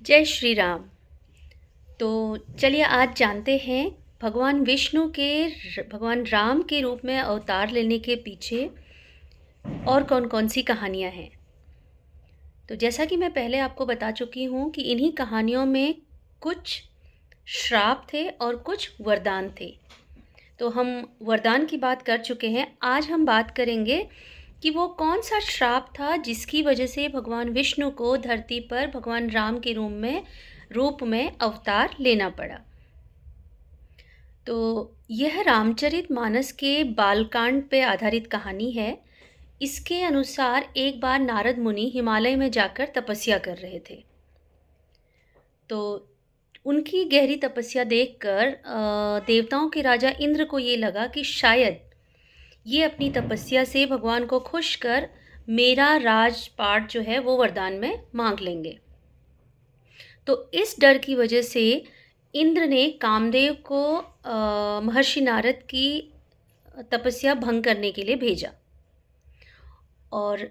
जय श्री राम। तो चलिए आज जानते हैं भगवान विष्णु के भगवान राम के रूप में अवतार लेने के पीछे और कौन-कौन सी कहानियाँ हैं। तो जैसा कि मैं पहले आपको बता चुकी हूँ कि इन्हीं कहानियों में कुछ श्राप थे और कुछ वरदान थे। तो हम वरदान की बात कर चुके हैं। आज हम बात करेंगे कि वो कौन-सा श्राप था जिसकी वजह से भगवान विष्णु को धरती पर भगवान राम के रूप में अवतार लेना पड़ा। तो यह रामचरितमानस के बालकांड पे आधारित कहानी है। इसके अनुसार एक बार नारद मुनि हिमालय में जाकर तपस्या कर रहे थे। तो उनकी गहरी तपस्या देखकर देवताओं के राजा इंद्र को ये लगा कि शायद ये अपनी तपस्या से भगवान को खुश कर मेरा राजपाट जो है वो वरदान में मांग लेंगे। तो इस डर की वजह से इंद्र ने कामदेव को महर्षि नारद की तपस्या भंग करने के लिए भेजा और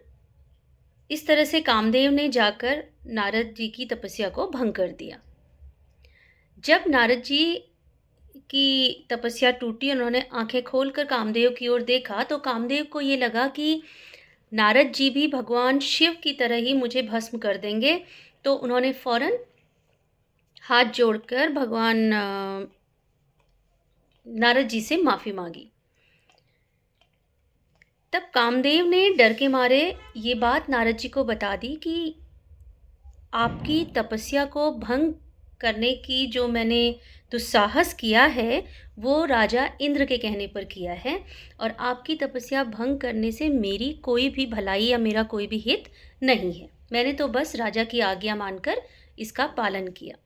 इस तरह से कामदेव ने जाकर नारद जी की तपस्या को भंग कर दिया। जब नारद जी की तपस्या टूटी, उन्होंने आंखें खोलकर कामदेव की ओर देखा तो कामदेव को ये लगा कि नारद जी भी भगवान शिव की तरह ही मुझे भस्म कर देंगे। तो उन्होंने फौरन हाथ जोड़कर भगवान नारद जी से माफ़ी मांगी। तब कामदेव ने डर के मारे ये बात नारद जी को बता दी कि आपकी तपस्या को भंग करने की जो मैंने दुस्साहस किया है वो राजा इंद्र के कहने पर किया है और आपकी तपस्या भंग करने से मेरी कोई भी भलाई या मेरा कोई भी हित नहीं है। मैंने तो बस राजा की आज्ञा मानकर इसका पालन किया।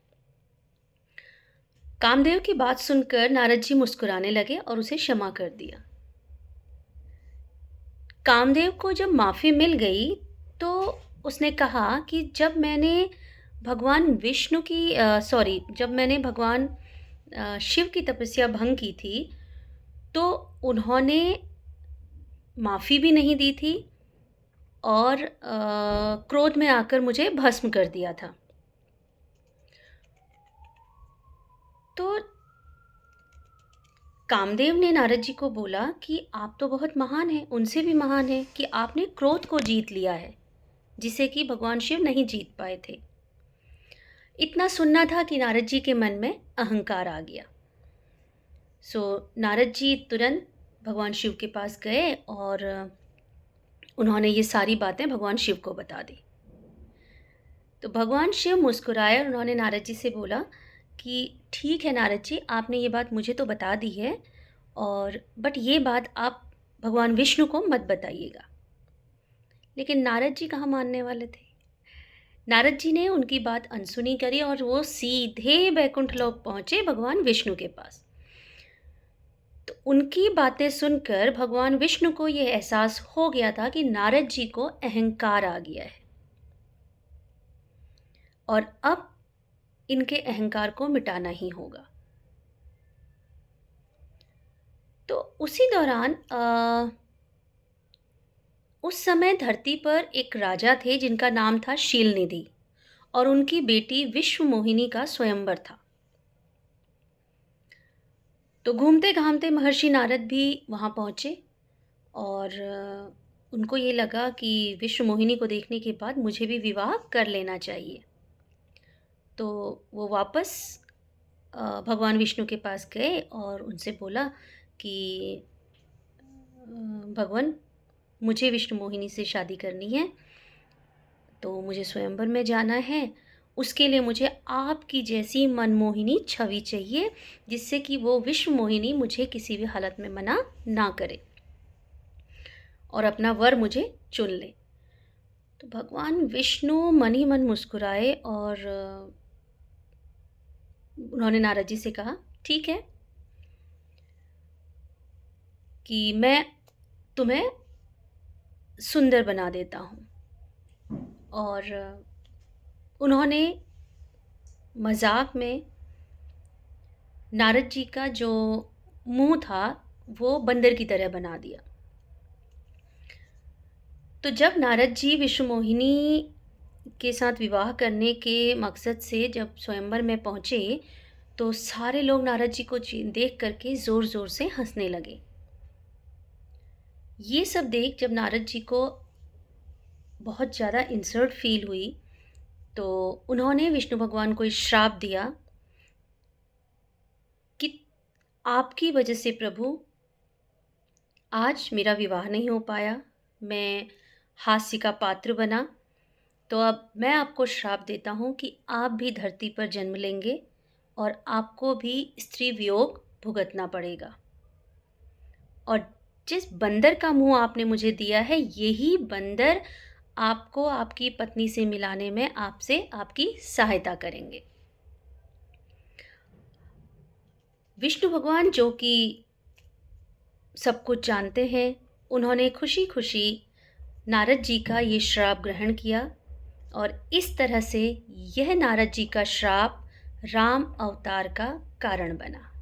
कामदेव की बात सुनकर नारद जी मुस्कुराने लगे और उसे क्षमा कर दिया। कामदेव को जब माफ़ी मिल गई तो उसने कहा कि जब मैंने भगवान शिव की तपस्या भंग की थी तो उन्होंने माफ़ी भी नहीं दी थी और क्रोध में आकर मुझे भस्म कर दिया था। तो कामदेव ने नारद जी को बोला कि आप तो बहुत महान हैं, उनसे भी महान हैं कि आपने क्रोध को जीत लिया है, जिसे कि भगवान शिव नहीं जीत पाए थे। इतना सुनना था कि नारद जी के मन में अहंकार आ गया। नारद जी तुरंत भगवान शिव के पास गए और उन्होंने ये सारी बातें भगवान शिव को बता दी। तो भगवान शिव मुस्कुराए और उन्होंने नारद जी से बोला कि ठीक है नारद जी, आपने ये बात मुझे तो बता दी है और बट ये बात आप भगवान विष्णु को मत बताइएगा। लेकिन नारद जी कहाँ मानने वाले थे। नारद जी ने उनकी बात अनसुनी करी और वो सीधे बैकुंठ लोक पहुँचे भगवान विष्णु के पास। तो उनकी बातें सुनकर भगवान विष्णु को ये एहसास हो गया था कि नारद जी को अहंकार आ गया है और अब इनके अहंकार को मिटाना ही होगा। तो उसी दौरान उस समय धरती पर एक राजा थे जिनका नाम था शीलनिधि और उनकी बेटी विश्वमोहिनी का स्वयंवर था। तो घूमते-घामते महर्षि नारद भी वहाँ पहुँचे और उनको ये लगा कि विश्वमोहिनी को देखने के बाद मुझे भी विवाह कर लेना चाहिए। तो वो वापस भगवान विष्णु के पास गए और उनसे बोला कि भगवान, मुझे विष्णुमोहिनी से शादी करनी है, तो मुझे स्वयंवर में जाना है। उसके लिए मुझे आपकी जैसी मनमोहिनी छवि चाहिए जिससे कि वो विश्वमोहिनी मुझे किसी भी हालत में मना ना करे और अपना वर मुझे चुन ले। तो भगवान विष्णु मन ही मन मुस्कुराए और उन्होंने नारद जी से कहा, ठीक है कि मैं तुम्हें सुंदर बना देता हूँ। और उन्होंने मजाक में नारद जी का जो मुंह था वो बंदर की तरह बना दिया। तो जब नारद जी विश्वमोहिनी के साथ विवाह करने के मकसद से जब स्वयंवर में पहुँचे, तो सारे लोग नारद जी को देख करके ज़ोर-ज़ोर से हँसने लगे। ये सब देख जब नारद जी को बहुत ज़्यादा इंसल्ट फ़ील हुई, तो उन्होंने विष्णु भगवान को श्राप दिया कि आपकी वजह से प्रभु आज मेरा विवाह नहीं हो पाया, मैं हास्य का पात्र बना, तो अब मैं आपको श्राप देता हूँ कि आप भी धरती पर जन्म लेंगे और आपको भी स्त्री वियोग भुगतना पड़ेगा। और जिस बंदर का मुँह आपने मुझे दिया है, यही बंदर आपको आपकी पत्नी से मिलाने में आपसे आपकी सहायता करेंगे। विष्णु भगवान, जो कि सब कुछ जानते हैं, उन्होंने खुशी-खुशी नारद जी का ये श्राप ग्रहण किया और इस तरह से यह नारद जी का श्राप राम अवतार का कारण बना।